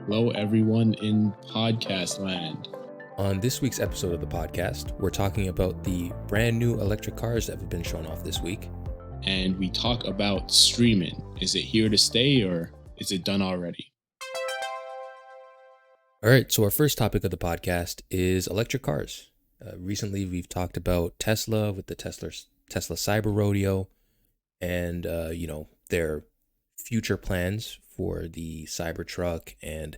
Hello, everyone in podcast land. On this week's episode of the podcast, we're talking about the brand new electric cars that have been shown off this week. And we talk about streaming. Is it here to stay or is it done already? All right, so our first topic of the podcast is electric cars. Recently, we've talked about Tesla with the Tesla Cyber Rodeo and, their future plans for the Cybertruck and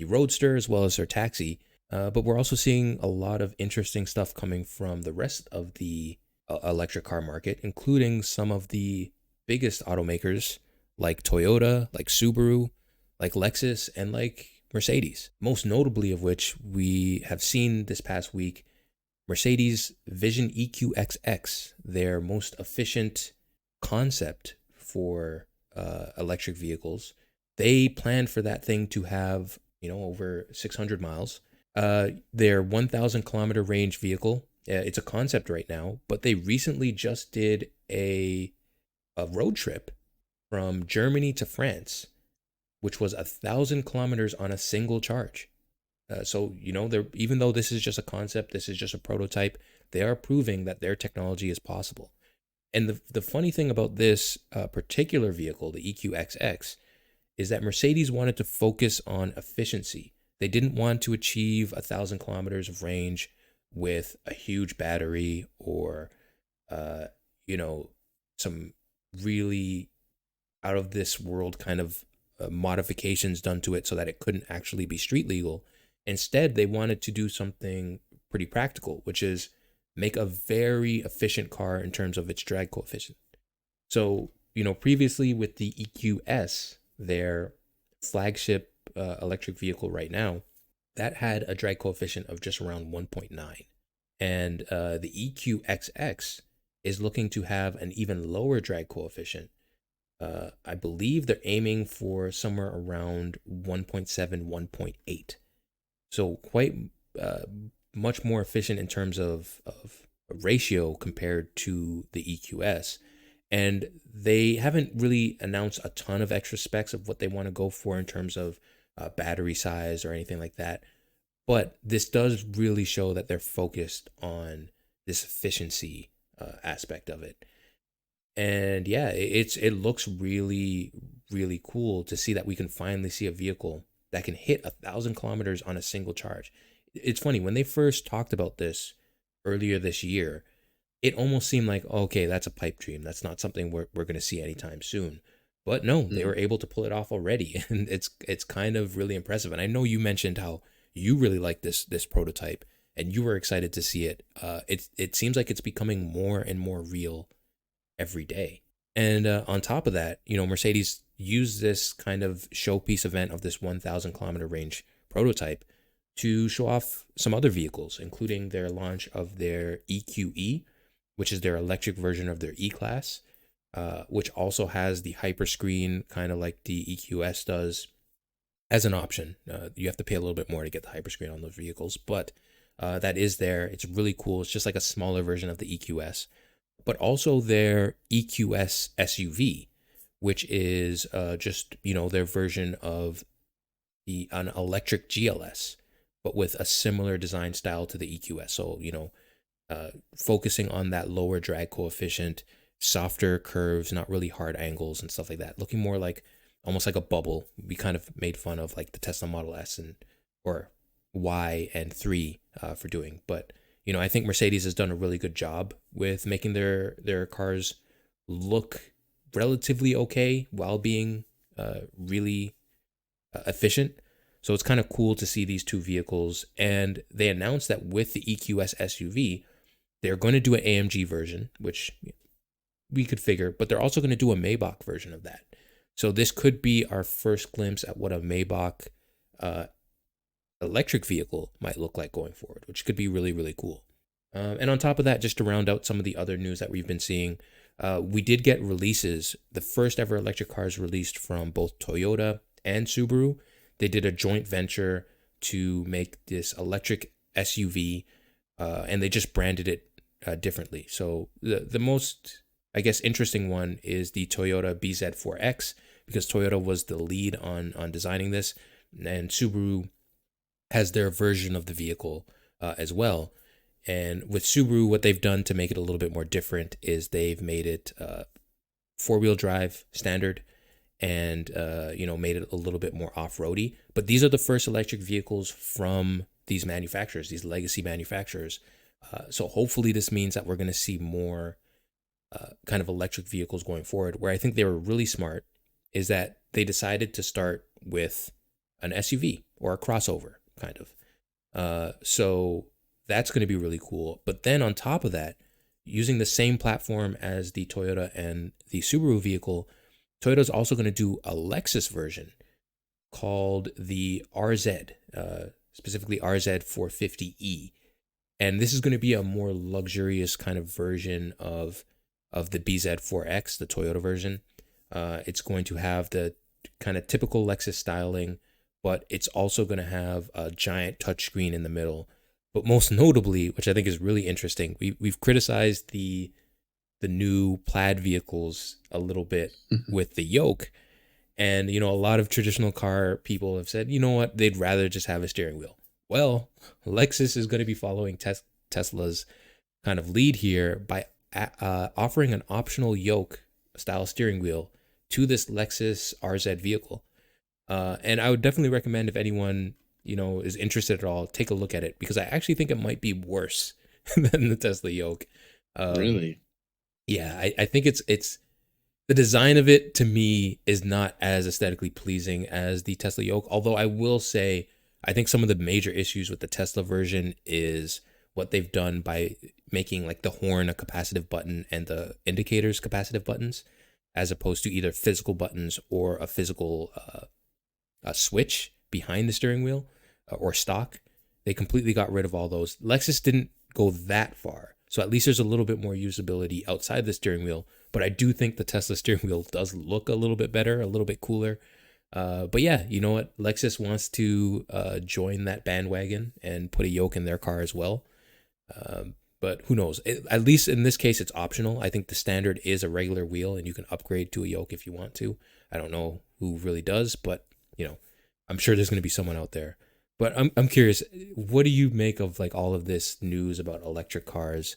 the Roadster, as well as their taxi. But we're also seeing a lot of interesting stuff coming from the rest of the electric car market, including some of the biggest automakers like Toyota, like Subaru, like Lexus, and like Mercedes. Most notably of which we have seen this past week, Mercedes Vision EQXX, their most efficient concept for electric vehicles. They planned for that thing to have, over 600 miles. Their 1,000 kilometer range vehicle, it's a concept right now, but they recently just did a road trip from Germany to France, which was 1,000 kilometers on a single charge. Even though this is just a concept, this is just a prototype, they are proving that their technology is possible. And the funny thing about this particular vehicle, the EQXX, is that Mercedes wanted to focus on efficiency. They didn't want to achieve 1,000 kilometers of range with a huge battery or, some really out of this world kind of modifications done to it so that it couldn't actually be street legal. Instead, they wanted to do something pretty practical, which is make a very efficient car in terms of its drag coefficient. So, previously with the EQS, their flagship electric vehicle right now, that had a drag coefficient of just around 1.9. And the EQXX is looking to have an even lower drag coefficient. I believe they're aiming for somewhere around 1.7, 1.8. So quite much more efficient in terms of ratio compared to the EQS. And they haven't really announced a ton of extra specs of what they want to go for in terms of battery size or anything like that. But this does really show that they're focused on this efficiency aspect of it. And yeah, it looks really, really cool to see that we can finally see a vehicle that can hit 1,000 kilometers on a single charge. It's funny, when they first talked about this earlier this year, it almost seemed like, okay, that's a pipe dream. That's not something we're going to see anytime soon. But no, they were able to pull it off already. And it's kind of really impressive. And I know you mentioned how you really like this prototype and you were excited to see it. It seems like it's becoming more and more real every day. And on top of that, Mercedes used this kind of showpiece event of this 1,000 kilometer range prototype to show off some other vehicles, including their launch of their EQE, which is their electric version of their E-Class, which also has the hyperscreen, kind of like the EQS does, as an option. You have to pay a little bit more to get the hyperscreen on those vehicles, but that is there. It's really cool. It's just like a smaller version of the EQS. But also their EQS SUV, which is just, their version of an electric GLS, but with a similar design style to the EQS. So, focusing on that lower drag coefficient, softer curves, not really hard angles and stuff like that, looking more like almost like a bubble. We kind of made fun of like the Tesla Model S or Y and 3 for doing, but I think Mercedes has done a really good job with making their cars look relatively okay while being really efficient. So it's kind of cool to see these two vehicles. And they announced that with the EQS SUV, they're going to do an AMG version, which we could figure, but they're also going to do a Maybach version of that. So this could be our first glimpse at what a Maybach electric vehicle might look like going forward, which could be really, really cool. And on top of that, just to round out some of the other news that we've been seeing, we did get releases, the first ever electric cars released from both Toyota and Subaru. They did a joint venture to make this electric SUV, and they just branded it differently. So the most, I guess, interesting one is the Toyota BZ4X, because Toyota was the lead on designing this. and Subaru has their version of the vehicle as well. And with Subaru, what they've done to make it a little bit more different is they've made it 4-wheel drive standard, and made it a little bit more off-roady. But these are the first electric vehicles from these manufacturers, these legacy manufacturers. So hopefully this means that we're going to see more kind of electric vehicles going forward. Where I think they were really smart is that they decided to start with an SUV or a crossover kind of. So that's going to be really cool. But then on top of that, using the same platform as the Toyota and the Subaru vehicle, Toyota's also going to do a Lexus version called the RZ, specifically RZ 450e. And this is going to be a more luxurious kind of version of the BZ4X, the Toyota version. It's going to have the kind of typical Lexus styling, but it's also going to have a giant touchscreen in the middle. But most notably, which I think is really interesting, we've criticized the new plaid vehicles a little bit with the yoke. And, a lot of traditional car people have said, you know what, they'd rather just have a steering wheel. Well, Lexus is going to be following Tesla's kind of lead here by offering an optional yoke style steering wheel to this Lexus RZ vehicle. And I would definitely recommend, if anyone, is interested at all, take a look at it, because I actually think it might be worse than the Tesla yoke. Really? Yeah, I think it's the design of it, to me, is not as aesthetically pleasing as the Tesla yoke. Although I will say, I think some of the major issues with the Tesla version is what they've done by making like the horn a capacitive button and the indicators capacitive buttons, as opposed to either physical buttons or a physical switch behind the steering wheel or stock. They completely got rid of all those. Lexus didn't go that far. So at least there's a little bit more usability outside the steering wheel. But I do think the Tesla steering wheel does look a little bit better, a little bit cooler. But yeah, you know what? Lexus wants to join that bandwagon and put a yoke in their car as well. But who knows? At least in this case, it's optional. I think the standard is a regular wheel, and you can upgrade to a yoke if you want to. I don't know who really does, but I'm sure there's going to be someone out there. But I'm curious, what do you make of like all of this news about electric cars,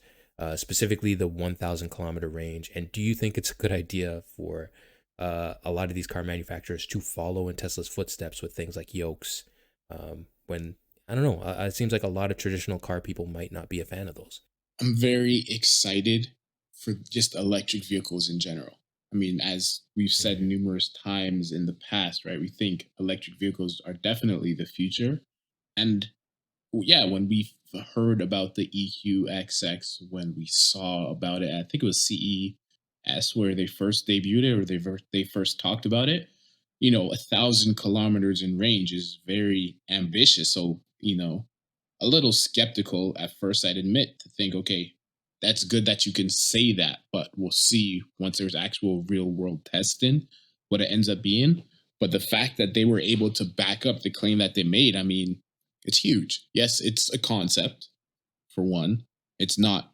specifically the 1,000 kilometer range? And do you think it's a good idea for a lot of these car manufacturers to follow in Tesla's footsteps with things like yokes? When, I don't know, it seems like a lot of traditional car people might not be a fan of those. I'm very excited for just electric vehicles in general. I mean, as we've said numerous times in the past, right? We think electric vehicles are definitely the future. And yeah, when we heard about the EQXX, when we saw about it, I think it was CES where they first debuted it, or they first talked about it. 1,000 kilometers in range is very ambitious. So, a little skeptical at first, I'd admit, to think, okay, that's good that you can say that, but we'll see once there's actual real world testing what it ends up being. But the fact that they were able to back up the claim that they made, I mean, it's huge. Yes, it's a concept, for one. It's not,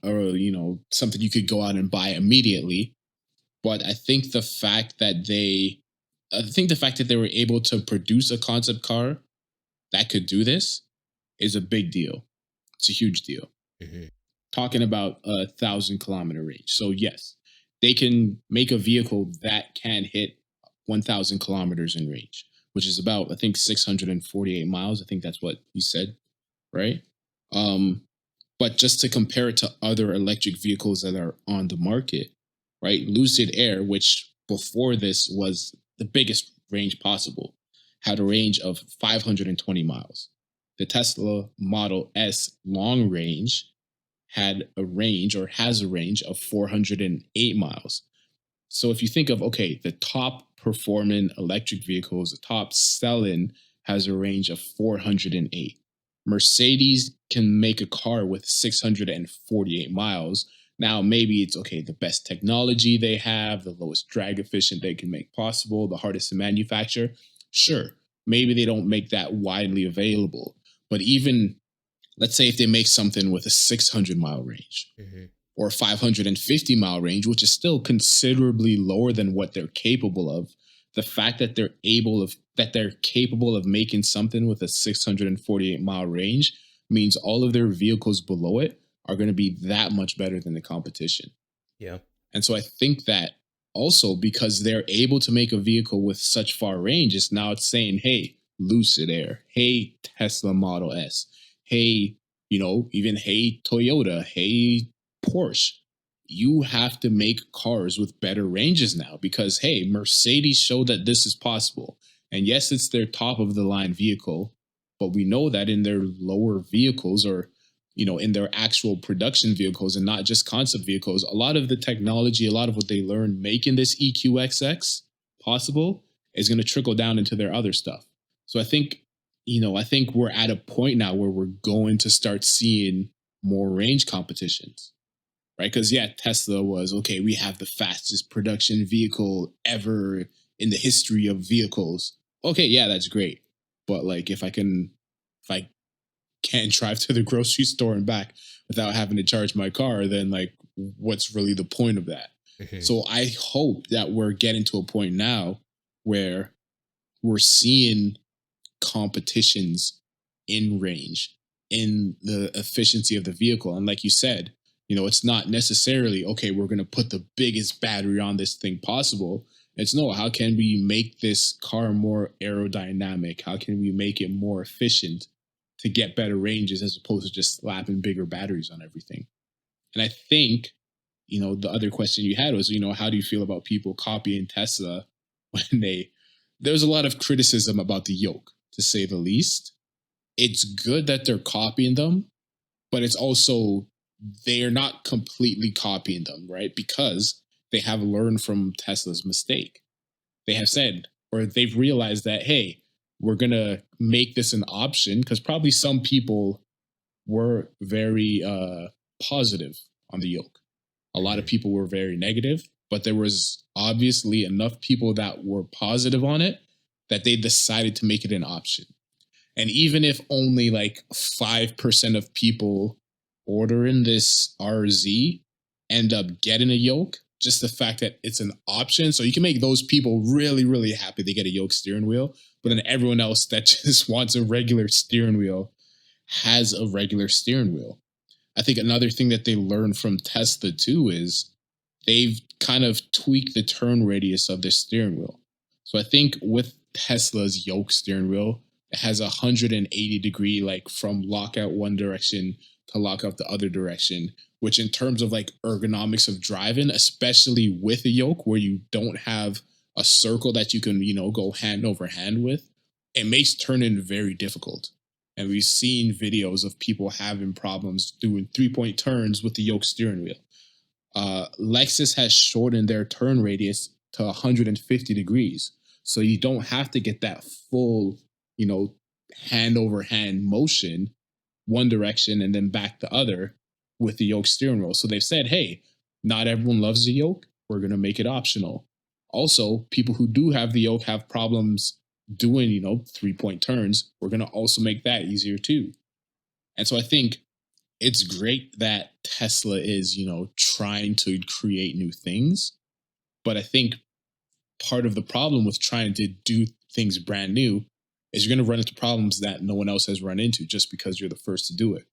something you could go out and buy immediately. But I think the fact that they were able to produce a concept car that could do this is a big deal. It's a huge deal. Mm-hmm. Talking about 1,000 kilometer range. So yes, they can make a vehicle that can hit 1,000 kilometers in range, which is about, I think, 648 miles. I think that's what you said, right? But just to compare it to other electric vehicles that are on the market, right? Lucid Air, which before this was the biggest range possible, had a range of 520 miles. The Tesla Model S long range had a range, or has a range, of 408 miles. So if you think of, okay, the top performing electric vehicles, the top selling has a range of 408. Mercedes can make a car with 648 miles. Now, maybe it's okay, the best technology they have, the lowest drag efficient they can make possible, the hardest to manufacture. Sure, maybe they don't make that widely available. But even, let's say if they make something with a 600-mile range, or a 550-mile range, which is still considerably lower than what they're capable of, the fact that they're capable of making something with a 648-mile range means all of their vehicles below it are going to be that much better than the competition. Yeah. And so I think that also because they're able to make a vehicle with such far range, it's saying, hey, Lucid Air, hey, Tesla Model S, hey, even hey, Toyota, hey, Porsche. You have to make cars with better ranges now because, hey, Mercedes showed that this is possible. And yes, it's their top of the line vehicle, but we know that in their lower vehicles or in their actual production vehicles and not just concept vehicles, a lot of the technology, a lot of what they learned making this EQXX possible is going to trickle down into their other stuff. So I think we're at a point now where we're going to start seeing more range competitions, right? Because yeah, Tesla was okay. We have the fastest production vehicle ever in the history of vehicles. Okay, yeah, that's great. But like, if I can't drive to the grocery store and back without having to charge my car, then like what's really the point of that? Mhm. So I hope that we're getting to a point now where we're seeing competitions in range, in the efficiency of the vehicle. And like you said, it's not necessarily, okay, we're going to put the biggest battery on this thing possible. It's no, how can we make this car more aerodynamic? How can we make it more efficient to get better ranges as opposed to just slapping bigger batteries on everything? And I think, the other question you had was, how do you feel about people copying Tesla when there's a lot of criticism about the yoke, to say the least. It's good that they're copying them, but it's also they're not completely copying them, right? Because they have learned from Tesla's mistake. They have said, or they've realized that, hey, we're going to make this an option because probably some people were very positive on the yoke. A lot of Mhm. people were very negative, but there was obviously enough people that were positive on it that they decided to make it an option. And even if only like 5% of people ordering this RZ end up getting a yoke, just the fact that it's an option. So you can make those people really, really happy they get a yoke steering wheel. But then everyone else that just wants a regular steering wheel has a regular steering wheel. I think another thing that they learned from Tesla too is they've kind of tweaked the turn radius of their steering wheel. So I think with Tesla's yoke steering wheel, it has a 180-degree, like from lockout one direction to lockout the other direction, which in terms of like ergonomics of driving, especially with a yoke where you don't have a circle that you can, go hand over hand with, it makes turning very difficult. And we've seen videos of people having problems doing 3-point turns with the yoke steering wheel. Lexus has shortened their turn radius to 150 degrees. So you don't have to get that full, you know, hand over hand motion one direction and then back the other with the yoke steering wheel. So they've said, hey, not everyone loves the yoke. We're going to make it optional. Also, people who do have the yoke have problems doing, 3-point turns. We're going to also make that easier too. And so I think it's great that Tesla is, trying to create new things. But I think part of the problem with trying to do things brand new is you're going to run into problems that no one else has run into just because you're the first to do it,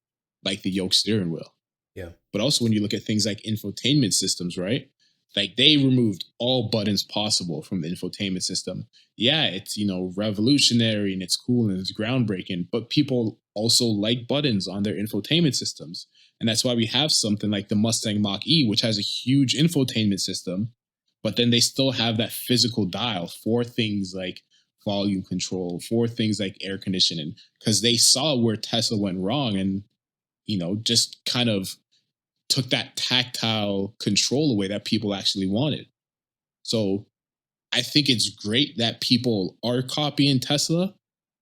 like the yoke steering wheel. Yeah. But also when you look at things like infotainment systems, right? Like they removed all buttons possible from the infotainment system. Yeah, it's revolutionary and it's cool and it's groundbreaking, but people also like buttons on their infotainment systems. And that's why we have something like the Mustang Mach E, which has a huge infotainment system, but then they still have that physical dial for things like volume control, for things like air conditioning, because they saw where Tesla went wrong and just kind of took that tactile control away that people actually wanted. So I think it's great that people are copying Tesla,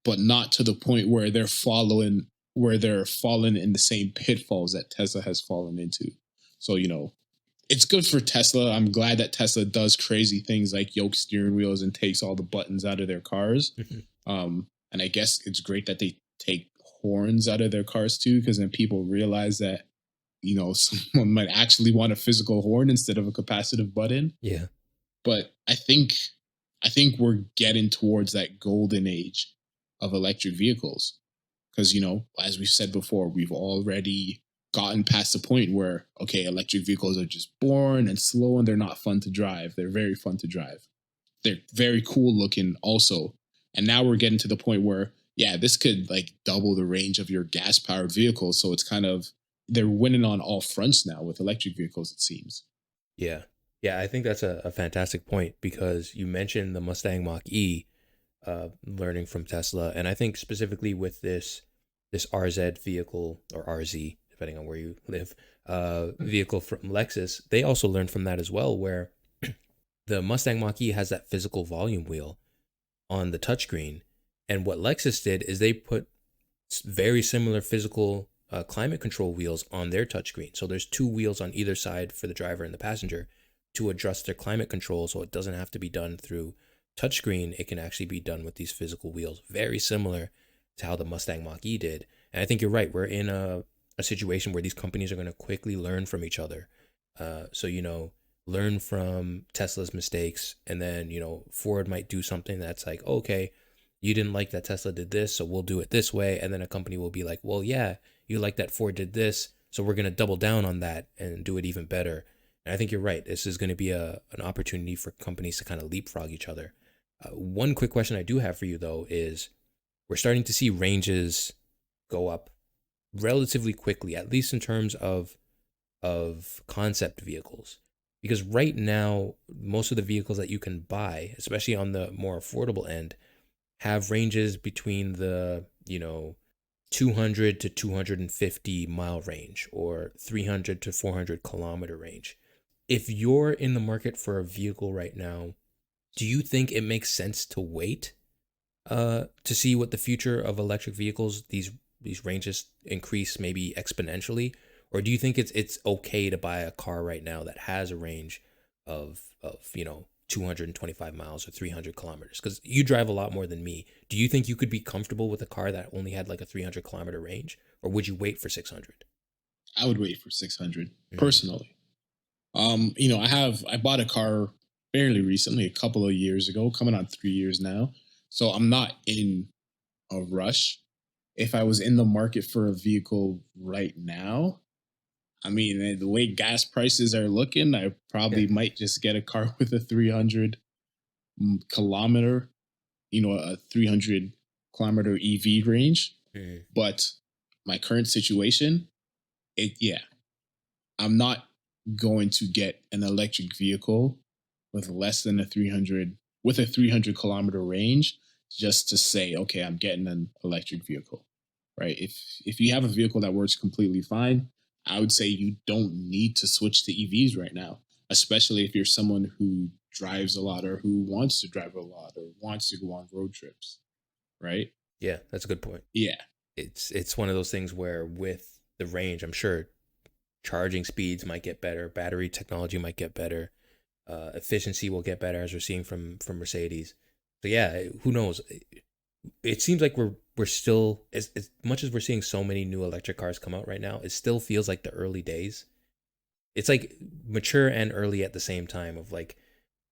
but not to the point where they're falling in the same pitfalls that Tesla has fallen into. So, it's good for Tesla. I'm glad that Tesla does crazy things like yoke steering wheels and takes all the buttons out of their cars. Mhm. And I guess it's great that they take horns out of their cars too, because then people realize that someone might actually want a physical horn instead of a capacitive button. Yeah. But I think I think we're getting towards that golden age of electric vehicles because, as we said before, we've already gotten past the point where, okay, electric vehicles are just born and slow and they're not fun to drive. They're very fun to drive. They're very cool looking also. And now we're getting to the point where, yeah, this could like double the range of your gas powered vehicle. So it's kind of, they're winning on all fronts now with electric vehicles, it seems. Yeah. Yeah, I think that's a fantastic point because you mentioned the Mustang Mach E learning from Tesla. And I think specifically with this RZ vehicle or RZ, depending on where you live, vehicle from Lexus, they also learned from that as well, where the Mustang Mach E has that physical volume wheel on the touchscreen. And what Lexus did is they put very similar physical climate control wheels on their touchscreen. So there's two wheels on either side for the driver and the passenger to adjust their climate control, so it doesn't have to be done through touchscreen. It can actually be done with these physical wheels, very similar to how the Mustang Mach E did. And I think you're right. We're in a situation where these companies are going to quickly learn from each other. So, learn from Tesla's mistakes. And then, Ford might do something that's like, okay, you didn't like that Tesla did this, so we'll do it this way. And then a company will be like, well, yeah, you like that Ford did this, so we're going to double down on that and do it even better. And I think you're right. This is going to be an opportunity for companies to kind of leapfrog each other. One quick question I do have for you, though, is we're starting to see ranges go up relatively quickly, at least in terms of concept vehicles. Because right now, most of the vehicles that you can buy, especially on the more affordable end, have ranges between the 200 to 250 mile range or 300 to 400 kilometer range. If you're in the market for a vehicle right now, do you think it makes sense to wait to see what the future of electric vehicles, these ranges increase maybe exponentially, or do you think it's okay to buy a car right now that has a range of 225 miles or 300 kilometers? Because you drive a lot more than me. Do you think you could be comfortable with a car that only had like a 300-kilometer range, or would you wait for 600? I would wait for 600 Mm. personally. I bought a car fairly recently, a couple of years ago, coming on 3 years now. So I'm not in a rush. If I was in the market for a vehicle right now, I mean, the way gas prices are looking, I Yeah. probably might just get a car with a 300 kilometer, a 300-kilometer EV range. Mm. But my current situation, yeah, I'm not going to get an electric vehicle with less than a 300-kilometer range just to say, okay, I'm getting an electric vehicle, right? If you have a vehicle that works completely fine, I would say you don't need to switch to EVs right now, especially if you're someone who drives a lot or who wants to drive a lot or wants to go on road trips, right? Yeah, that's a good point. Yeah. It's one of those things where with the range, I'm sure charging speeds might get better, battery technology might get better, efficiency will get better as we're seeing from Mercedes. So yeah, who knows? It seems like we're still as much as we're seeing so many new electric cars come out right now, it still feels like the early days. It's like mature and early at the same time of like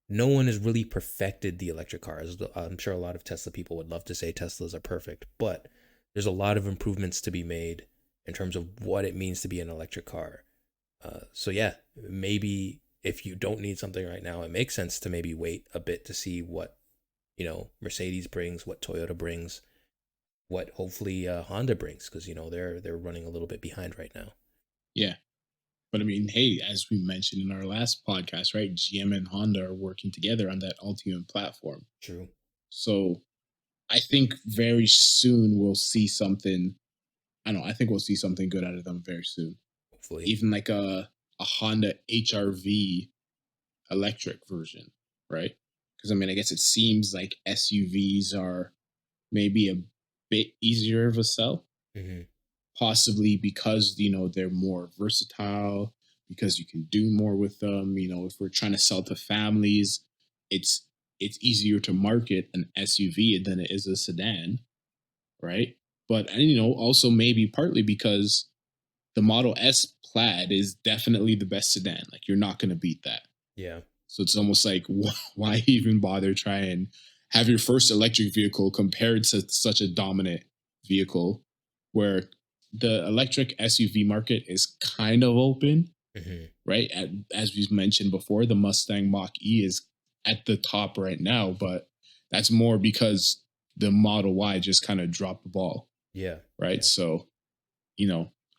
no one has really perfected the electric cars. I'm sure a lot of Tesla people would love to say Teslas are perfect, but there's a lot of improvements to be made in terms of what it means to be an electric car. So yeah, maybe if you don't need something right now, it makes sense to maybe wait a bit to see what Mercedes brings, what Toyota brings, what hopefully Honda brings, because they're running a little bit behind right now. Yeah. But I mean, hey, as we mentioned in our last podcast, right? GM and Honda are working together on that Ultium platform. True. So I think very soon we'll see something. I don't know. I think we'll see something good out of them very soon. Hopefully. Even like a Honda HRV electric version, right? Because I mean, I guess it seems like SUVs are maybe a bit easier of a sell, Hmm. possibly because they're more versatile, because you can do more with them. If we're trying to sell to families, it's it's easier to market an SUV than it is a sedan, right? But and also maybe partly because the Model S Plaid is definitely the best sedan. Like you're not going to beat that. Yeah. So it's almost like, why even bother try and have your first electric vehicle compared to such a dominant vehicle where the electric SUV market is kind of open, Hmm. right? As we mentioned before, the Mustang Mach E is at the top right now, but that's more because the Model Y just kind of dropped the ball, Yeah. right? Yeah. So,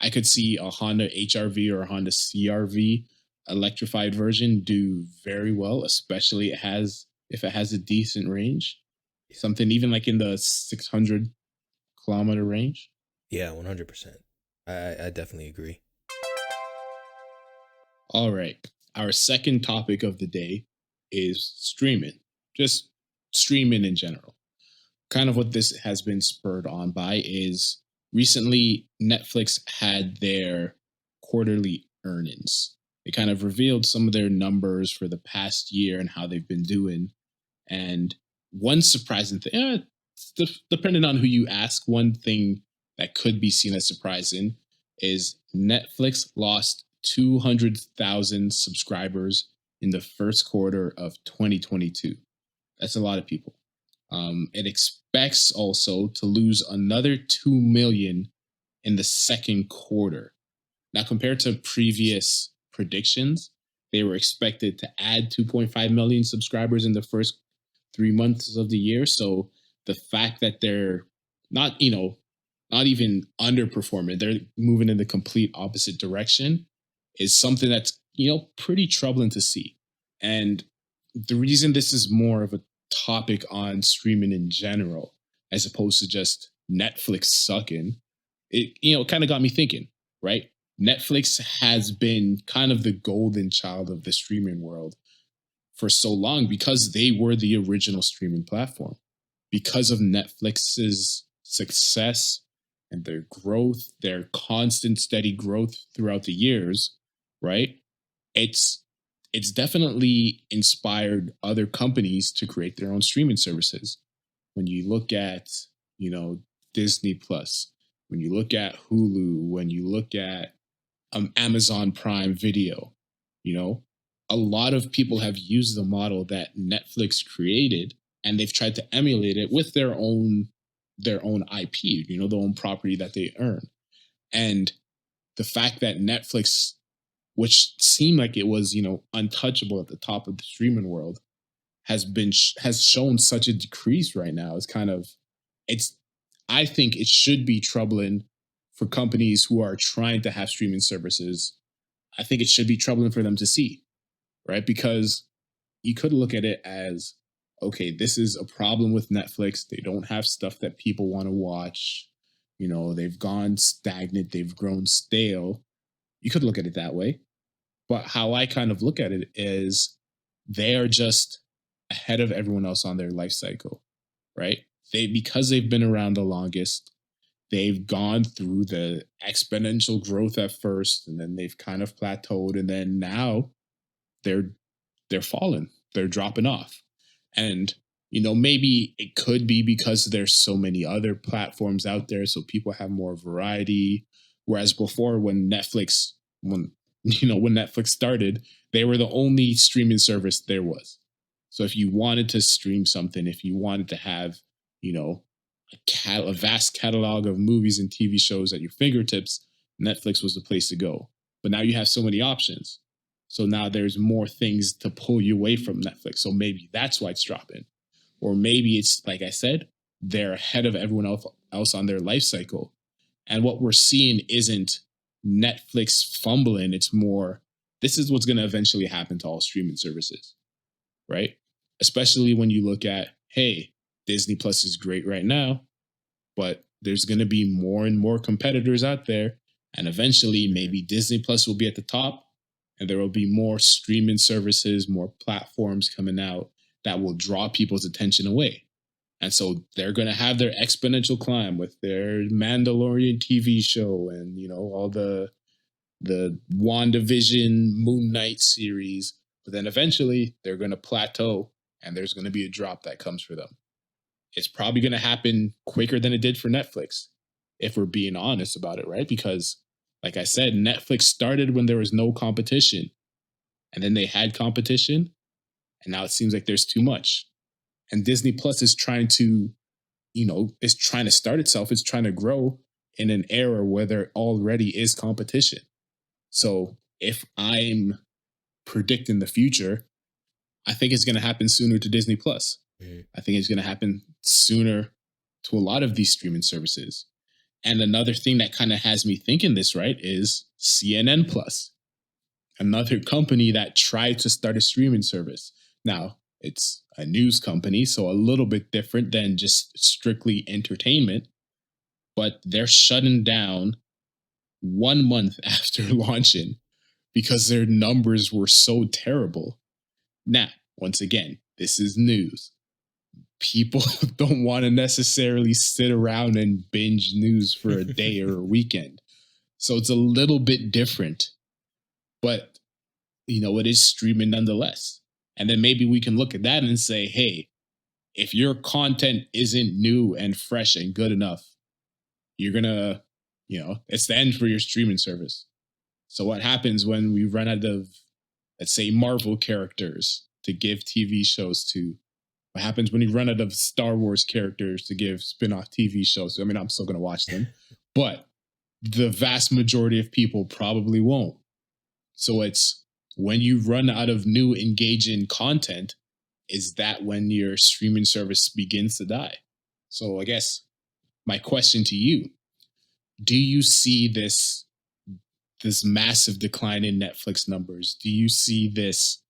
I could see a Honda HRV or a Honda CRV electrified version do very well, especially if it has a decent range, Yeah. something even like in the 600-kilometer range. Yeah. 100%. I definitely agree. All right. Our second topic of the day is streaming, just streaming in general. Kind of what this has been spurred on by is recently Netflix had their quarterly earnings. They kind of revealed some of their numbers for the past year and how they've been doing. And one surprising thing, depending on who you ask, one thing that could be seen as surprising is Netflix lost 200,000 subscribers in the first quarter of 2022. That's a lot of people. It expects also to lose another 2 million in the second quarter. Now, compared to previous predictions, they were expected to add 2.5 million subscribers in the first 3 months of the year. So the fact that they're not, not even underperforming, they're moving in the complete opposite direction is something that's, pretty troubling to see. And the reason this is more of a topic on streaming in general, as opposed to just Netflix sucking, it, kind of got me thinking, right? Netflix has been kind of the golden child of the streaming world for so long because they were the original streaming platform. Because of Netflix's success and their growth, their constant steady growth throughout the years, right? It's it's definitely inspired other companies to create their own streaming services. When you look at, you know, Disney Plus, when you look at Hulu, when you look at Amazon Prime Video. You know, a lot of people have used the model that Netflix created, and they've tried to emulate it with their own IP. Their own property that they earn. And the fact that Netflix, which seemed like it was untouchable at the top of the streaming world, has shown such a decrease right now. It's I think it should be troubling for companies who are trying to have streaming services. I think it should be troubling for them to see, right? Because you could look at it as, okay, this is a problem with Netflix. They don't have stuff that people want to watch. They've gone stagnant, they've grown stale. You could look at it that way. But how I kind of look at it is they are just ahead of everyone else on their life cycle, right? Because they've been around the longest, they've gone through the exponential growth at first, and then they've kind of plateaued, and then now they're they're falling, they're dropping off. And maybe it could be because there's so many other platforms out there, so people have more variety. Whereas before, when Netflix started, they were the only streaming service there was. So if you wanted to stream something, if you wanted to have, you know, a vast catalog of movies and TV shows at your fingertips, Netflix was the place to go. But now you have so many options. So now there's more things to pull you away from Netflix. So maybe that's why it's dropping. Or maybe it's, like I said, they're ahead of everyone else on their life cycle. And what we're seeing isn't Netflix fumbling. It's more, this is what's going to eventually happen to all streaming services, right? Especially when you look at, hey, Disney Plus is great right now, but there's going to be more and more competitors out there. And eventually, maybe Disney Plus will be at the top, and there will be more streaming services, more platforms coming out that will draw people's attention away. And so they're going to have their exponential climb with their Mandalorian TV show and, all the WandaVision, Moon Knight series. But then eventually they're going to plateau and there's going to be a drop that comes for them. It's probably going to happen quicker than it did for Netflix, if we're being honest about it, right? Because, like I said, Netflix started when there was no competition, and then they had competition, and now it seems like there's too much. And Disney Plus is trying to, is trying to start itself. It's trying to grow in an era where there already is competition. So if I'm predicting the future, I think it's going to happen sooner to Disney Plus. Mhm. I think it's going to happen sooner to a lot of these streaming services. And another thing that kind of has me thinking this, right, is CNN Plus, another company that tried to start a streaming service. Now, it's a news company, so a little bit different than just strictly entertainment, but they're shutting down 1 month after launching because their numbers were so terrible. Now, once again, this is news. People don't want to necessarily sit around and binge news for a day or a weekend. So it's a little bit different, but it is streaming nonetheless. And then maybe we can look at that and say, hey, if your content isn't new and fresh and good enough, you're going to, it's the end for your streaming service. So what happens when we run out of, let's say, Marvel characters to give TV shows to? What happens when you run out of Star Wars characters to give spin-off TV shows? I mean, I'm still going to watch them, but the vast majority of people probably won't. So it's when you run out of new engaging content, is that when your streaming service begins to die? So I guess my question to you, do you see this massive decline in Netflix numbers? Do you see this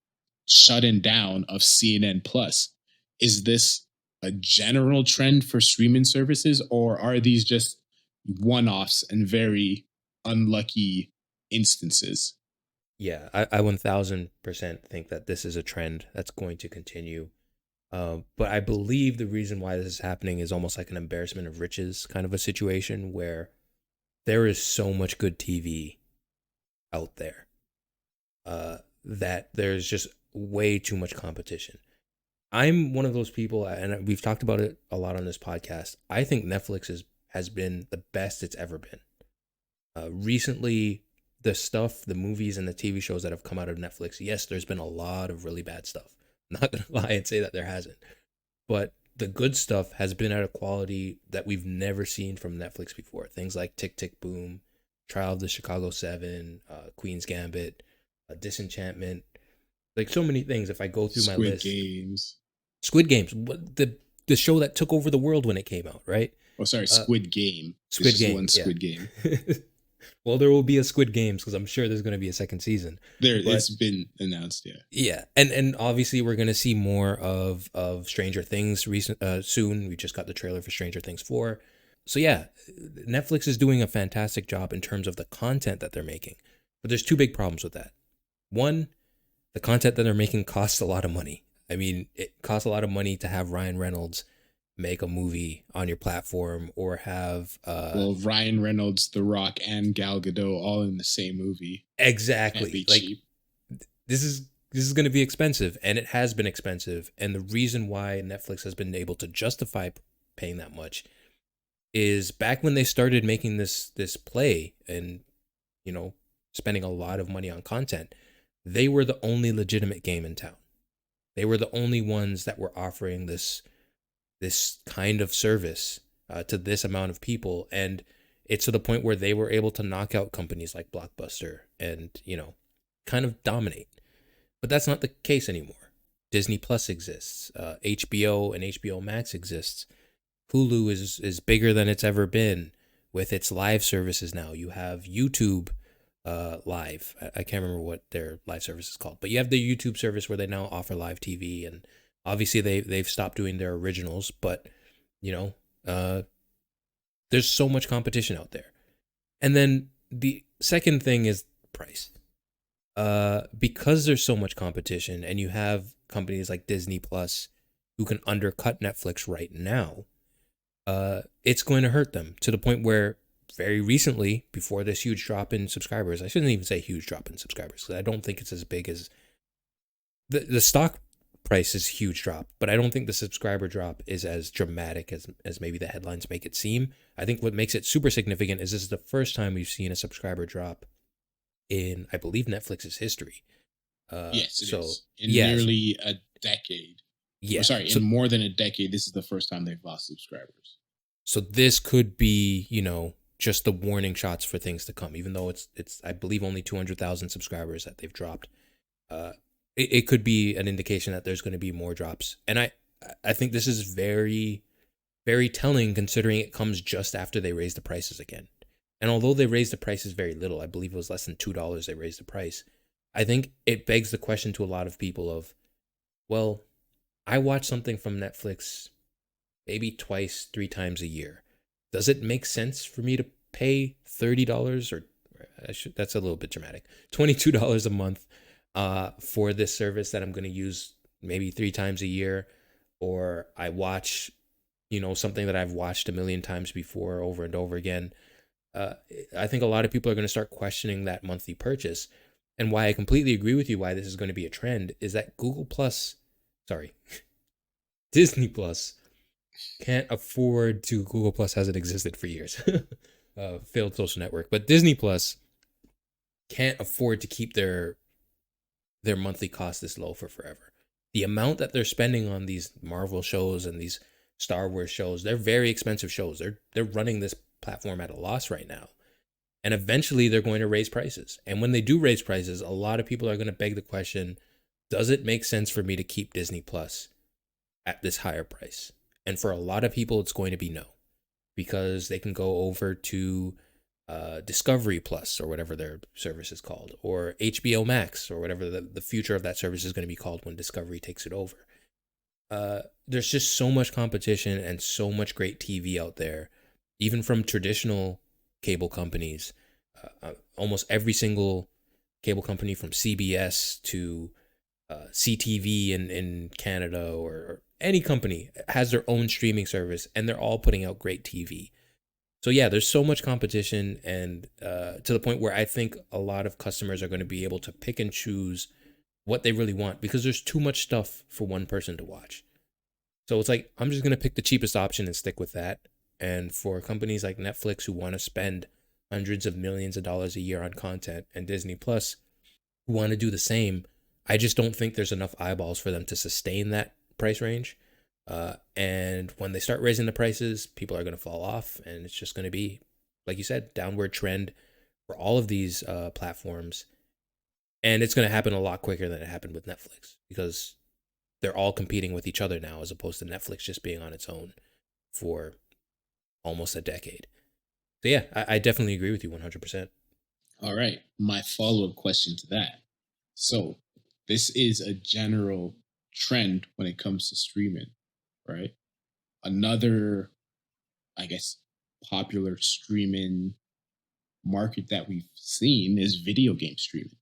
shutting down of CNN Plus? Is this a general trend for streaming services, or are these just one-offs and very unlucky instances? Yeah, I 1000% think that this is a trend that's going to continue. But I believe the reason why this is happening is almost like an embarrassment of riches kind of a situation where there is so much good TV out there that there's just way too much competition. I'm one of those people, and we've talked about it a lot on this podcast. I think Netflix has been the best it's ever been. Recently, the movies and the TV shows that have come out of Netflix, yes, there's been a lot of really bad stuff. I'm not going to lie and say that there hasn't. But the good stuff has been at a quality that we've never seen from Netflix before. Things like Tick, Tick, Boom, Trial of the Chicago 7, Queen's Gambit, Disenchantment. Like so many things. If I go through my list. Squid Games, the show that took over the world when it came out, right? Oh, sorry, Squid Game. Squid Game. One Squid Game. Well, there will be a Squid Games because I'm sure there's going to be a second season. It's been announced, yeah. Yeah, and obviously we're going to see more of Stranger Things soon. We just got the trailer for Stranger Things 4. So yeah, Netflix is doing a fantastic job in terms of the content that they're making. But there's two big problems with that. One, the content that they're making costs a lot of money. I mean, it costs a lot of money to have Ryan Reynolds make a movie on your platform or have Ryan Reynolds, The Rock, and Gal Gadot all in the same movie. Exactly. Like cheap. This is going to be expensive, and it has been expensive. And the reason why Netflix has been able to justify paying that much is back when they started making this play and spending a lot of money on content, they were the only legitimate game in town. They were the only ones that were offering this kind of service to this amount of people. And it's to the point where they were able to knock out companies like Blockbuster and, kind of dominate. But that's not the case anymore. Disney Plus exists. HBO and HBO Max exists. Hulu is bigger than it's ever been with its live services now. You have YouTube Live. I can't remember what their live service is called, but you have the YouTube service where they now offer live TV, and obviously they've stopped doing their originals, but there's so much competition out there. And then the second thing is price. Because there's so much competition and you have companies like Disney Plus who can undercut Netflix right now, it's going to hurt them to the point where very recently, before this huge drop in subscribers, I shouldn't even say huge drop in subscribers because I don't think it's as big as the stock price is a huge drop, but I don't think the subscriber drop is as dramatic as maybe the headlines make it seem. I think what makes it super significant is this is the first time we've seen a subscriber drop in, I believe, Netflix's history. Yes, it is. In nearly decade. Or Yeah. sorry, in more than a decade, this is the first time they've lost subscribers. So this could be, just the warning shots for things to come, even though it's I believe only 200,000 subscribers that they've dropped. It could be an indication that there's going to be more drops. And I think this is very, very telling considering it comes just after they raise the prices again. And although they raised the prices very little, I believe it was less than $2 they raised the price. I think it begs the question to a lot of people of, well, I watch something from Netflix maybe twice, 3 times a year. Does it make sense for me to pay $30 or that's a little bit dramatic, $22 a month for this service that I'm going to use maybe 3 times a year? Or I watch, something that I've watched a million times before over and over again. I think a lot of people are going to start questioning that monthly purchase. And why I completely agree with you why this is going to be a trend is that Disney Plus can't afford to. Google Plus hasn't existed for years. Failed social network. But Disney Plus can't afford to keep their monthly cost this low for forever. The amount that they're spending on these Marvel shows and these Star Wars shows, they're very expensive shows. They're running this platform at a loss right now. And eventually they're going to raise prices. And when they do raise prices, a lot of people are going to beg the question, does it make sense for me to keep Disney Plus at this higher price? And for a lot of people, it's going to be no, because they can go over to Discovery Plus or whatever their service is called, or HBO Max or whatever the future of that service is going to be called when Discovery takes it over. There's just so much competition and so much great TV out there, even from traditional cable companies. Almost every single cable company from CBS to CTV in Canada or any company has their own streaming service, and they're all putting out great TV. So yeah, there's so much competition, and to the point where I think a lot of customers are going to be able to pick and choose what they really want, because there's too much stuff for one person to watch. So it's like, I'm just going to pick the cheapest option and stick with that. And for companies like Netflix who want to spend hundreds of millions of dollars a year on content, and Disney Plus who want to do the same, I just don't think there's enough eyeballs for them to sustain that price range. And when they start raising the prices, people are going to fall off, and it's just going to be, like you said, downward trend for all of these platforms. And it's going to happen a lot quicker than it happened with Netflix, because they're all competing with each other now, as opposed to Netflix just being on its own for almost a decade. So yeah, I definitely agree with you 100%. All right. My follow-up question to that. So this is a general trend when it comes to streaming, right? Another, I guess, popular streaming market that we've seen is video game streaming,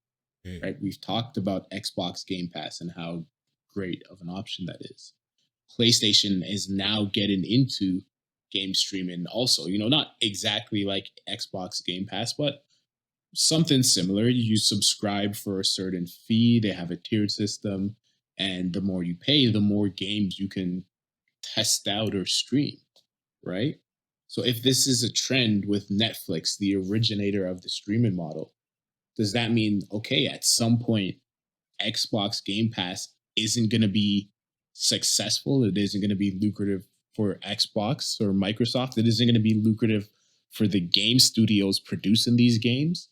right? We've talked about Xbox Game Pass and how great of an option that is. PlayStation is now getting into game streaming also, not exactly like Xbox Game Pass, but something similar. You subscribe for a certain fee, they have a tiered system, and the more you pay, the more games you can test out or stream, right? So if this is a trend with Netflix, the originator of the streaming model, does that mean, okay, at some point, Xbox Game Pass isn't going to be successful? It isn't going to be lucrative for Xbox or Microsoft? It isn't going to be lucrative for the game studios producing these games?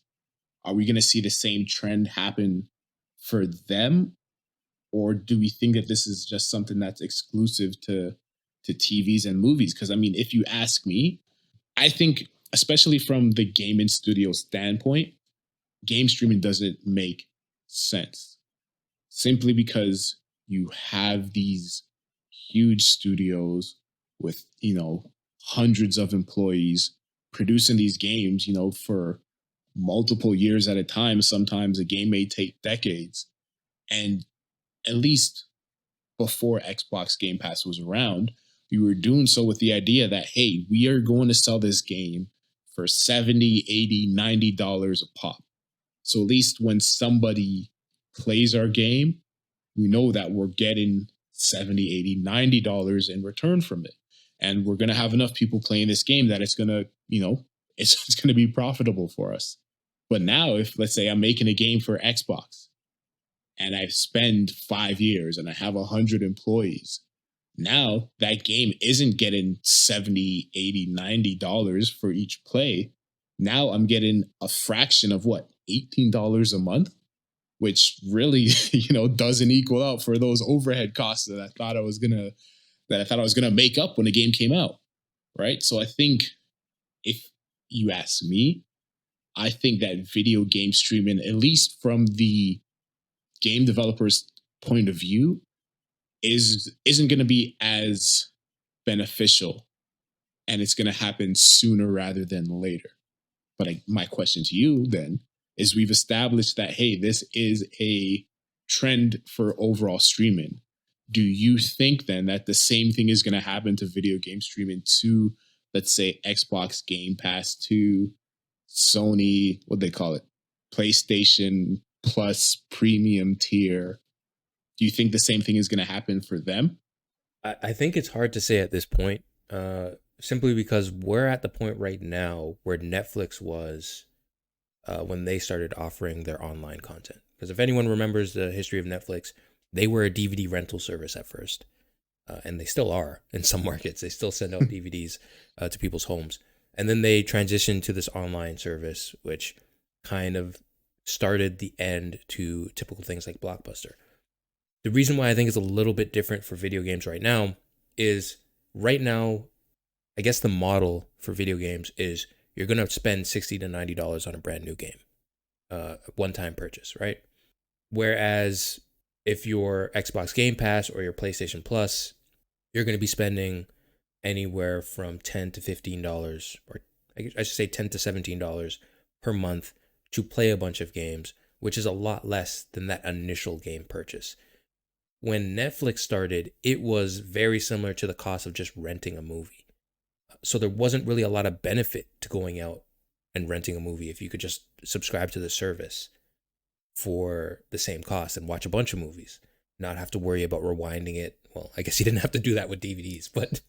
Are we going to see the same trend happen for them? Or do we think that this is just something that's exclusive to TVs and movies? Because, I mean, if you ask me, I think, especially from the gaming studio standpoint, game streaming doesn't make sense, simply because you have these huge studios with, hundreds of employees producing these games, for multiple years at a time. Sometimes a game may take decades. And at least before Xbox Game Pass was around, we were doing so with the idea that, hey, we are going to sell this game for $70, $80, $90 a pop. So at least when somebody plays our game, we know that we're getting $70, $80, $90 in return from it. And we're going to have enough people playing this game that it's going to, it's going to be profitable for us. But now, if, let's say, I'm making a game for Xbox and I spend 5 years and I have 100 employees. Now that game isn't getting 70, 80, $90 for each play. Now I'm getting a fraction of what, $18 a month, which really, doesn't equal out for those overhead costs that I thought I was gonna make up when the game came out. Right. So I think if you ask me, I think that video game streaming, at least from the game developer's point of view, isn't going to be as beneficial, and it's going to happen sooner rather than later. But my question to you then is, we've established that, hey, this is a trend for overall streaming. Do you think then that the same thing is going to happen to video game streaming, to, let's say, Xbox Game Pass, to Sony, what they call it, PlayStation Plus premium tier? Do you think the same thing is going to happen for them? I think it's hard to say at this point, simply because we're at the point right now where Netflix was when they started offering their online content. Because if anyone remembers the history of Netflix, they were a DVD rental service at first, and they still are in some markets. They still send out DVDs to people's homes. And then they transitioned to this online service, which kind of started the end to typical things like Blockbuster. The reason why I think it's a little bit different for video games right now is, right now, I guess the model for video games is you're going to spend $60 to $90 on a brand new game, one-time purchase, right? Whereas if you're Xbox Game Pass or your PlayStation Plus, you're going to be spending anywhere from $10 to $15, or I should say $10 to $17 per month to play a bunch of games, which is a lot less than that initial game purchase. When Netflix started, it was very similar to the cost of just renting a movie. So there wasn't really a lot of benefit to going out and renting a movie if you could just subscribe to the service for the same cost and watch a bunch of movies, not have to worry about rewinding it. Well, I guess you didn't have to do that with DVDs, but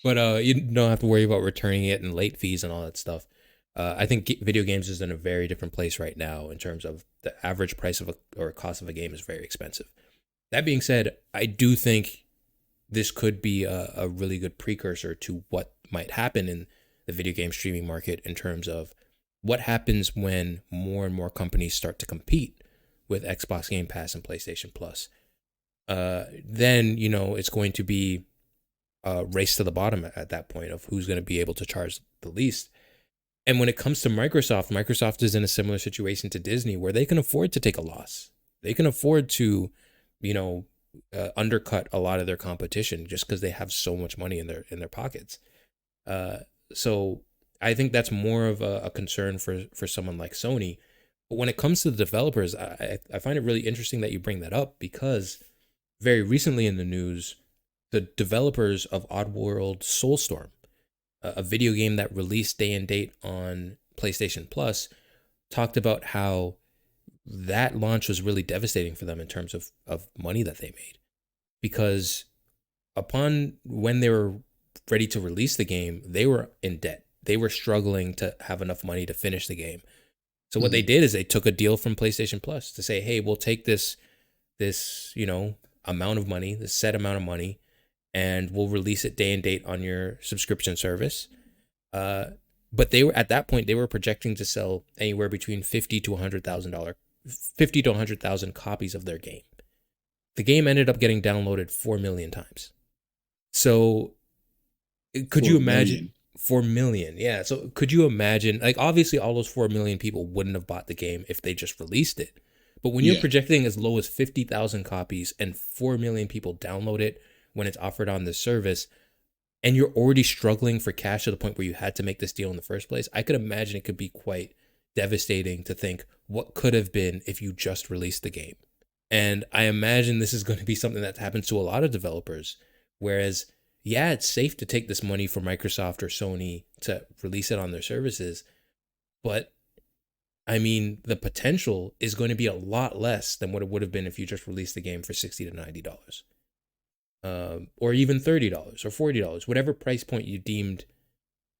you don't have to worry about returning it and late fees and all that stuff. I think video games is in a very different place right now in terms of the average price of or cost of a game is very expensive. That being said, I do think this could be a really good precursor to what might happen in the video game streaming market, in terms of what happens when more and more companies start to compete with Xbox Game Pass and PlayStation Plus. Then, it's going to be a race to the bottom at that point of who's going to be able to charge the least. And when it comes to Microsoft is in a similar situation to Disney, where they can afford to take a loss. They can afford to, undercut a lot of their competition just because they have so much money in their pockets. So I think that's more of a concern for someone like Sony. But when it comes to the developers, I find it really interesting that you bring that up, because very recently in the news, the developers of Oddworld Soulstorm, a video game that released day and date on PlayStation Plus, talked about how that launch was really devastating for them in terms of money that they made. Because when they were ready to release the game, they were in debt. They were struggling to have enough money to finish the game. So what they did is they took a deal from PlayStation Plus to say, hey, we'll take this amount of money, this set amount of money, and we'll release it day and date on your subscription service. But at that point, they were projecting to sell anywhere between $50 to $100,000 copies of their game. The game ended up getting downloaded 4 million times. So could you imagine? 4 million. Yeah. So could you imagine, obviously all those 4 million people wouldn't have bought the game if they just released it. But when you're projecting as low as 50,000 copies and 4 million people download it when it's offered on this service, and you're already struggling for cash to the point where you had to make this deal in the first place, I could imagine it could be quite devastating to think what could have been if you just released the game. And I imagine this is going to be something that happens to a lot of developers, whereas, yeah, it's safe to take this money for Microsoft or Sony to release it on their services, but I mean, the potential is going to be a lot less than what it would have been if you just released the game for $60 to $90. Or even $30 or $40, whatever price point you deemed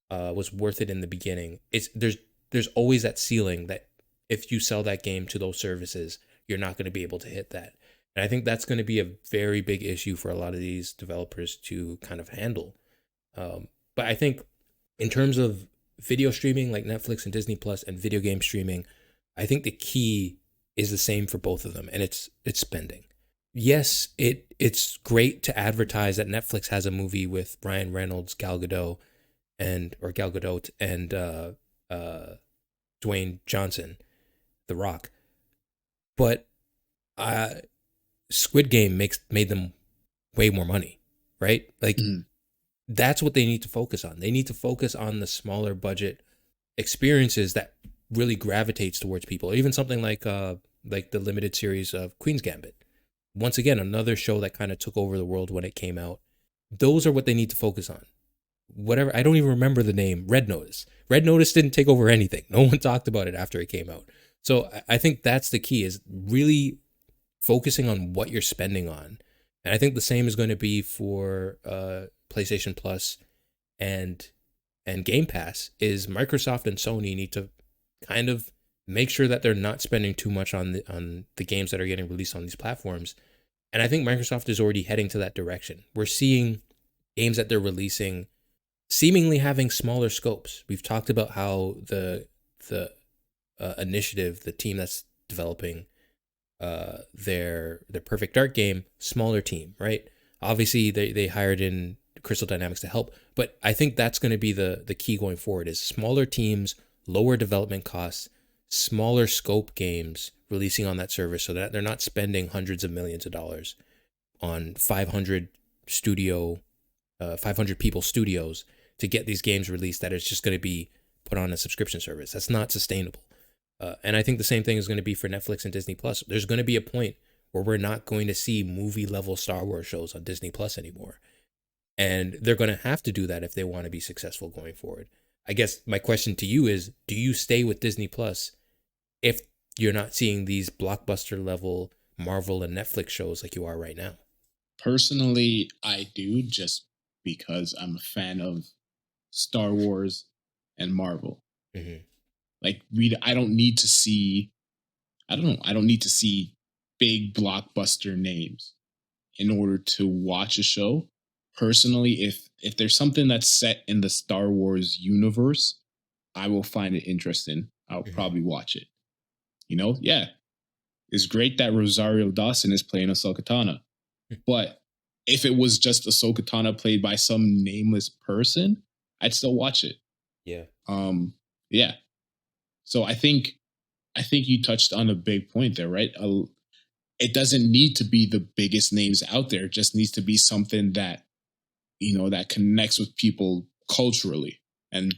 was worth it in the beginning. There's always that ceiling that if you sell that game to those services, you're not going to be able to hit that. And I think that's going to be a very big issue for a lot of these developers to kind of handle. But I think in terms of video streaming like Netflix and Disney Plus and video game streaming, I think the key is the same for both of them, and it's spending. Yes, it's great to advertise that Netflix has a movie with Ryan Reynolds, Gal Gadot, and Dwayne Johnson, The Rock. But Squid Game made them way more money, right? Like that's what they need to focus on. They need to focus on the smaller budget experiences that really gravitates towards people. Even something like the limited series of Queen's Gambit. Once again, another show that kind of took over the world when it came out. Those are what they need to focus on. Whatever, I don't even remember the name. Red Notice. Red Notice didn't take over anything. No one talked about it after it came out. So I think that's the key, is really focusing on what you're spending on. And I think the same is going to be for PlayStation Plus and Game Pass. Is Microsoft and Sony need to kind of make sure that they're not spending too much on the games that are getting released on these platforms. And I think Microsoft is already heading to that direction. We're seeing games that they're releasing seemingly having smaller scopes. We've talked about how the initiative, the team that's developing their Perfect Dark game, smaller team, right? Obviously, they hired in Crystal Dynamics to help, but I think that's going to be the key going forward, is smaller teams, lower development costs, smaller scope games releasing on that service, so that they're not spending hundreds of millions of dollars on 500 people studios to get these games released that is just going to be put on a subscription service. That's not sustainable. And I think the same thing is going to be for Netflix and Disney Plus. There's going to be a point where we're not going to see movie level Star Wars shows on Disney Plus anymore. And they're going to have to do that if they want to be successful going forward. I guess my question to you is, do you stay with Disney Plus if you're not seeing these blockbuster level Marvel and Netflix shows like you are right now? Personally, I do, just because I'm a fan of Star Wars and Marvel. Mm-hmm. Like I don't need to see, I don't need to see big blockbuster names in order to watch a show. Personally, if there's something that's set in the Star Wars universe, I will find it interesting. I'll probably watch it. Yeah, it's great that Rosario Dawson is playing Ahsoka Tano, but if it was just Ahsoka Tano played by some nameless person, I'd still watch it. Yeah. Yeah. So I think you touched on a big point there, right? It doesn't need to be the biggest names out there. It just needs to be something that, that connects with people culturally. And,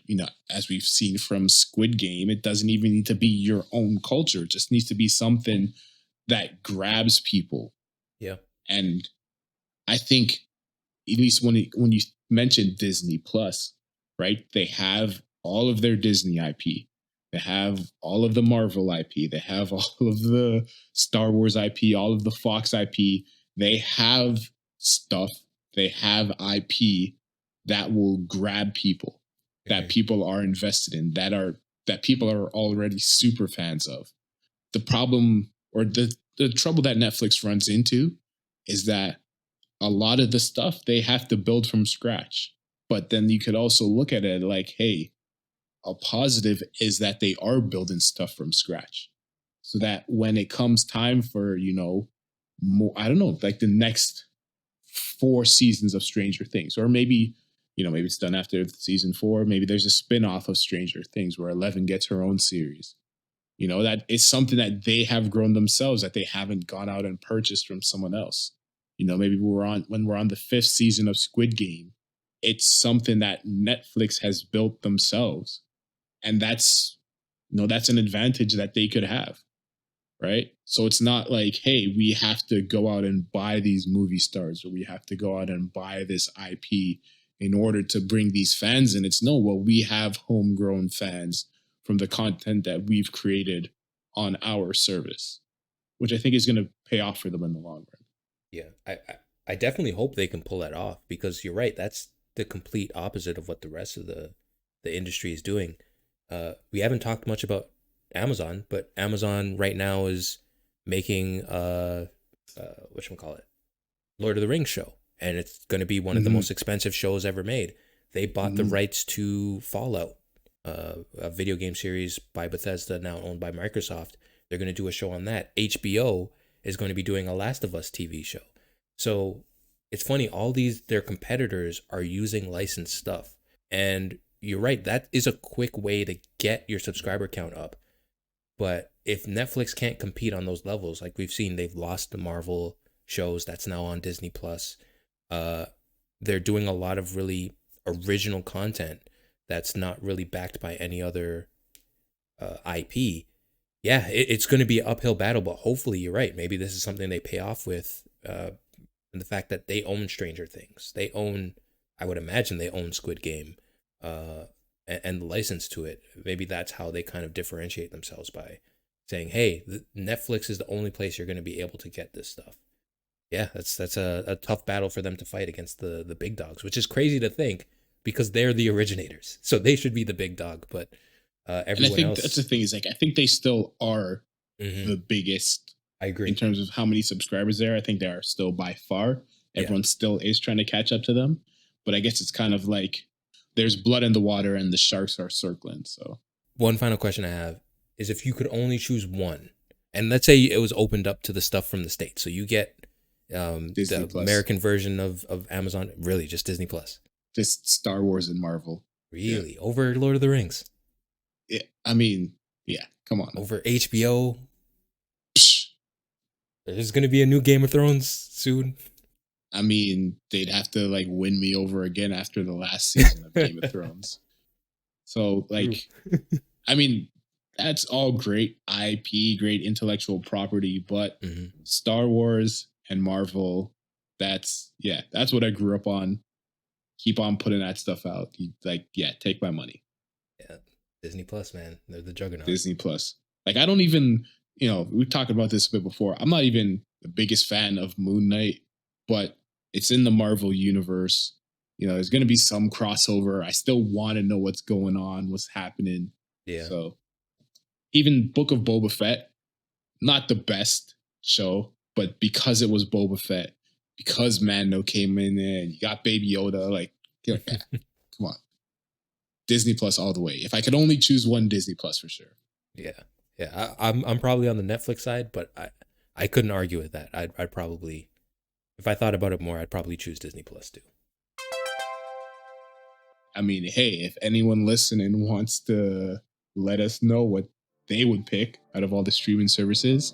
as we've seen from Squid Game, it doesn't even need to be your own culture. It just needs to be something that grabs people. Yeah. And I think, at least when you mentioned Disney Plus, right? They have all of their Disney IP. They have all of the Marvel IP. They have all of the Star Wars IP, all of the Fox IP. They have stuff. They have IP that will grab people, that people are invested in, that people are already super fans of. The problem, or the trouble that Netflix runs into, is that a lot of the stuff they have to build from scratch. But then you could also look at it like, hey, a positive is that they are building stuff from scratch, so that when it comes time for, more, I don't know, like the next 4 seasons of Stranger Things, or maybe it's done after season 4. Maybe there's a spin-off of Stranger Things where 11 gets her own series. That is something that they have grown themselves, that they haven't gone out and purchased from someone else. Maybe when we're on the 5th season of Squid Game, it's something that Netflix has built themselves. And that's an advantage that they could have. Right. So it's not like, hey, we have to go out and buy these movie stars, or we have to go out and buy this IP in order to bring these fans in. It's we have homegrown fans from the content that we've created on our service, which I think is going to pay off for them in the long run. Yeah, I definitely hope they can pull that off, because you're right. That's the complete opposite of what the rest of the industry is doing. We haven't talked much about Amazon, but Amazon right now is making whatchamacallit, Lord of the Rings show, and it's going to be one of the most expensive shows ever made. They bought the rights to Fallout, a video game series by Bethesda, now owned by Microsoft. They're going to do a show on that. HBO is going to be doing a Last of Us TV show. So it's funny, all their competitors are using licensed stuff. And you're right, that is a quick way to get your subscriber count up. But if Netflix can't compete on those levels, like we've seen, they've lost the Marvel shows that's now on Disney Plus. They're doing a lot of really original content that's not really backed by any other IP. Yeah, it's going to be an uphill battle, but hopefully you're right. Maybe this is something they pay off with the fact that they own Stranger Things. They own, I would imagine they own Squid Game and the license to it. Maybe that's how they kind of differentiate themselves, by saying, hey, Netflix is the only place you're going to be able to get this stuff. Yeah, that's a tough battle for them to fight against the big dogs, which is crazy to think because they're the originators. So they should be the big dog, but everyone else. That's the thing is, like, I think they still are the biggest. I agree. In terms of how many subscribers there, I think they are still by far. Everyone still is trying to catch up to them. But I guess it's kind of like there's blood in the water and the sharks are circling. So one final question I have is, if you could only choose one, and let's say it was opened up to the stuff from the States. So you get the Plus. American version of Amazon, really just Disney Plus. Just Star Wars and Marvel. Really? Yeah. Over Lord of the Rings? Yeah, I mean, yeah, come on. Over HBO? There's going to be a new Game of Thrones soon. I mean, they'd have to like win me over again after the last season of Game of Thrones. So, like, I mean, that's all great IP, great intellectual property, but Star Wars and Marvel, that's what I grew up on. Keep on putting that stuff out. Take my money. Yeah, Disney Plus, man. They're the juggernaut. Disney Plus. Like, I don't even, we've talked about this a bit before. I'm not even the biggest fan of Moon Knight, but it's in the Marvel universe. There's going to be some crossover. I still want to know what's going on, what's happening. Yeah. So even Book of Boba Fett, not the best show, but because it was Boba Fett, because Mando came in there and you got Baby Yoda, like, come on. Disney Plus all the way. If I could only choose one, Disney Plus for sure. Yeah. Yeah. I'm probably on the Netflix side, but I couldn't argue with that. I'd probably, if I thought about it more, I'd probably choose Disney Plus too. I mean, hey, if anyone listening wants to let us know what they would pick out of all the streaming services,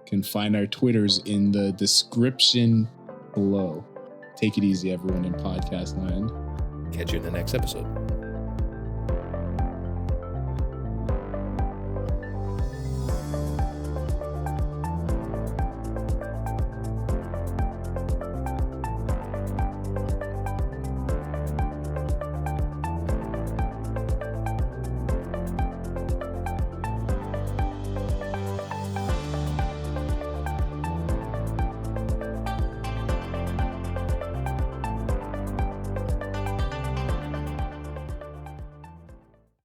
can find our Twitters in the description below. Take it easy, everyone in podcast land. Catch you in the next episode.